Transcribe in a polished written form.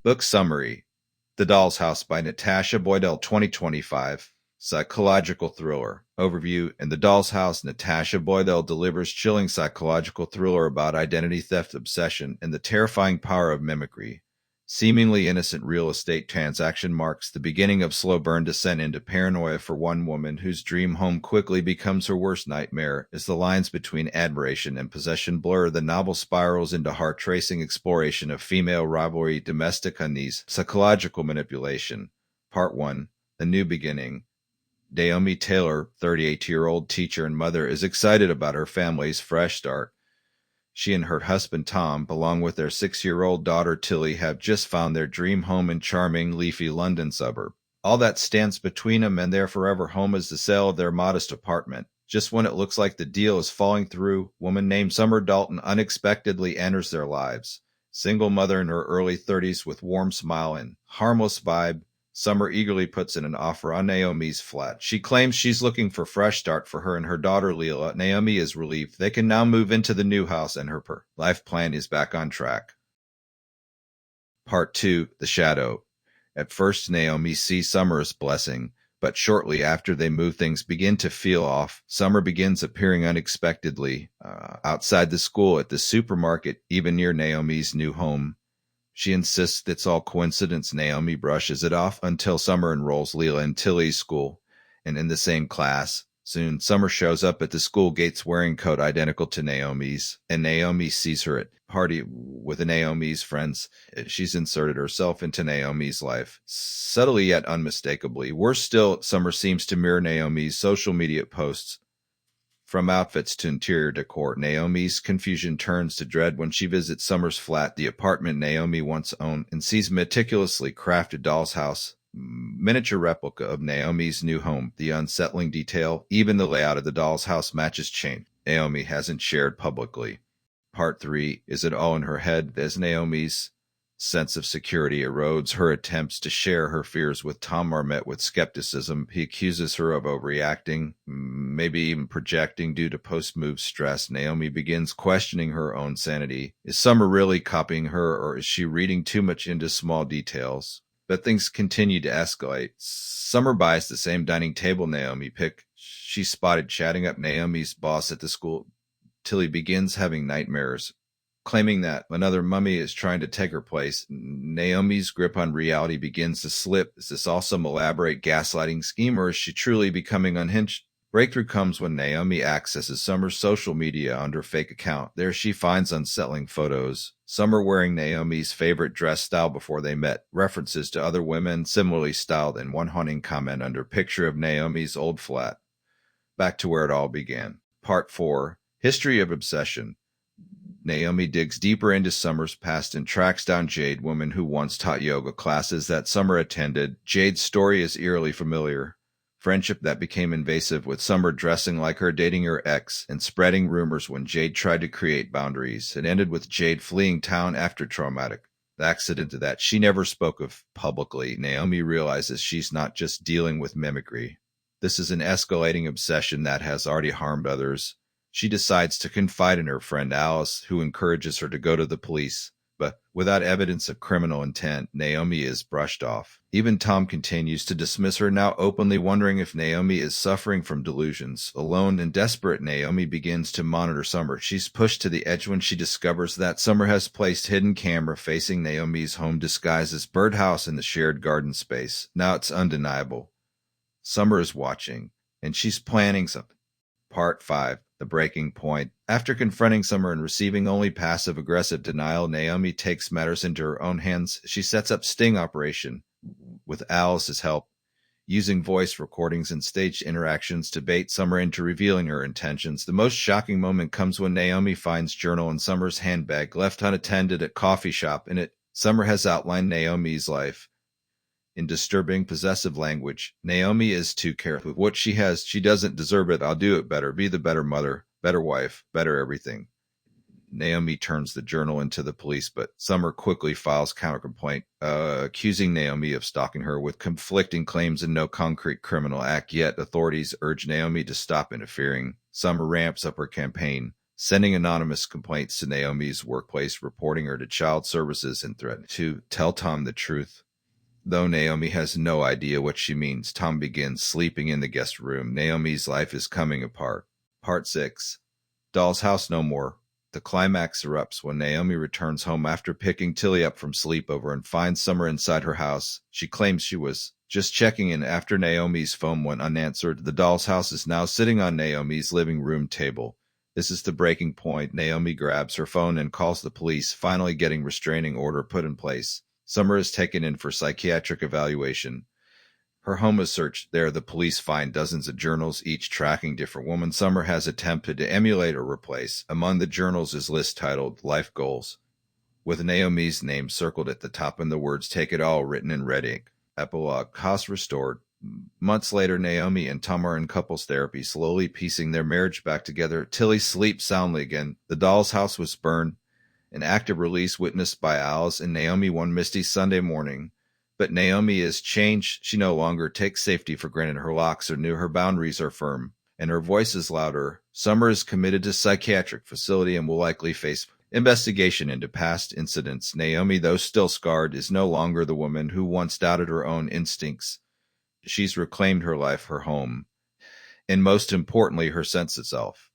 Book summary: The Doll's House by Natasha Boydell, 2025. Psychological thriller. Overview: In The Doll's House, Natasha Boydell delivers chilling psychological thriller about identity theft, obsession, and the terrifying power of mimicry. Seemingly innocent real estate transaction marks the beginning of slow burn descent into paranoia for one woman whose dream home quickly becomes her worst nightmare. As the lines between admiration and possession blur, the novel spirals into heart-tracing exploration of female rivalry, domestic unease, psychological manipulation. Part 1. A New Beginning. Naomi Taylor, 38-year-old teacher and mother, is excited about her family's fresh start. She and her husband Tom, along with their 6-year-old daughter Tilly, have just found their dream home in charming, leafy London suburb. All that stands between them and their forever home is the sale of their modest apartment. Just when it looks like the deal is falling through, a woman named Summer Dalton unexpectedly enters their lives. Single mother in her early 30s with warm smile and harmless vibe, Summer eagerly puts in an offer on Naomi's flat. She claims she's looking for a fresh start for her and her daughter Leela. Naomi is relieved. They can now move into the new house and her life plan is back on track. Part 2. The Shadow. At first, Naomi sees Summer as blessing, but shortly after they move, things begin to feel off. Summer begins appearing unexpectedly outside the school, at the supermarket, even near Naomi's new home. She insists it's all coincidence. Naomi brushes it off until Summer enrolls Leela in Tilly's school and in the same class. Soon, Summer shows up at the school gates wearing a coat identical to Naomi's, and Naomi sees her at a party with Naomi's friends. She's inserted herself into Naomi's life, subtly yet unmistakably. Worse still, Summer seems to mirror Naomi's social media posts. From outfits to interior decor, Naomi's confusion turns to dread when she visits Summer's flat, the apartment Naomi once owned, and sees a meticulously crafted doll's house, miniature replica of Naomi's new home. The unsettling detail, even the layout of the doll's house, matches chain Naomi hasn't shared publicly. Part 3. Is it all in her head? As Naomi's sense of security erodes, her attempts to share her fears with Tom are met with skepticism. He accuses her of overreacting, maybe even projecting due to post-move stress. Naomi begins questioning her own sanity. Is Summer really copying her, or is she reading too much into small details? But things continue to escalate. Summer buys the same dining table Naomi picked. She's spotted chatting up Naomi's boss at the school. Tilly begins having nightmares, claiming that another mummy is trying to take her place. Naomi's grip on reality begins to slip. Is this all some elaborate gaslighting scheme, or is she truly becoming unhinged? Breakthrough comes when Naomi accesses Summer's social media under a fake account. There she finds unsettling photos. Summer wearing Naomi's favorite dress style before they met, references to other women similarly styled, and one haunting comment under a picture of Naomi's old flat. Back to where it all began. Part 4. History of Obsession. Naomi digs deeper into Summer's past and tracks down Jade, woman who once taught yoga classes that Summer attended. Jade's story is eerily familiar. Friendship that became invasive, with Summer dressing like her, dating her ex, and spreading rumors when Jade tried to create boundaries. It ended with Jade fleeing town after traumatic accident that she never spoke of publicly. Naomi realizes she's not just dealing with mimicry. This is an escalating obsession that has already harmed others. She decides to confide in her friend Alice, who encourages her to go to the police. But without evidence of criminal intent, Naomi is brushed off. Even Tom continues to dismiss her, now openly wondering if Naomi is suffering from delusions. Alone and desperate, Naomi begins to monitor Summer. She's pushed to the edge when she discovers that Summer has placed hidden camera facing Naomi's home disguised as birdhouse in the shared garden space. Now it's undeniable. Summer is watching, and she's planning something. Part 5. The Breaking Point. After confronting Summer and receiving only passive-aggressive denial, Naomi takes matters into her own hands. She sets up sting operation with Alice's help, using voice recordings and staged interactions to bait Summer into revealing her intentions. The most shocking moment comes when Naomi finds journal in Summer's handbag, left unattended at coffee shop. In it, Summer has outlined Naomi's life in disturbing, possessive language. Naomi is too careful with what she has. She doesn't deserve it. I'll do it better. Be the better mother, better wife, better everything. Naomi turns the journal into the police, but Summer quickly files countercomplaint, accusing Naomi of stalking her with conflicting claims and no concrete criminal act. Yet authorities urge Naomi to stop interfering. Summer ramps up her campaign. sending anonymous complaints to Naomi's workplace, reporting her to child services, and threatening to tell Tom the truth. Though Naomi has no idea what she means, Tom begins sleeping in the guest room. Naomi's life is coming apart. Part 6. Doll's House No More. The climax erupts when Naomi returns home after picking Tilly up from sleepover and finds Summer inside her house. She claims she was just checking in after Naomi's phone went unanswered. The doll's house is now sitting on Naomi's living room table. This is the breaking point. Naomi grabs her phone and calls the police, finally getting restraining order put in place. Summer is taken in for psychiatric evaluation. Her home is searched. There, the police find dozens of journals, each tracking different women Summer has attempted to emulate or replace. Among the journals is a list titled Life Goals, with Naomi's name circled at the top and the words Take It All written in red ink. Epilogue. House restored. Months later, Naomi and Tom are in couples therapy, slowly piecing their marriage back together. Tilly sleeps soundly again. The doll's house was burned, an act of release witnessed by Alice and Naomi one misty Sunday morning. But Naomi is changed. She no longer takes safety for granted. Her locks are new, her boundaries are firm, and her voice is louder. Summer is committed to psychiatric facility and will likely face investigation into past incidents. Naomi, though still scarred, is no longer the woman who once doubted her own instincts. She's reclaimed her life, her home, and most importantly, her sense of self.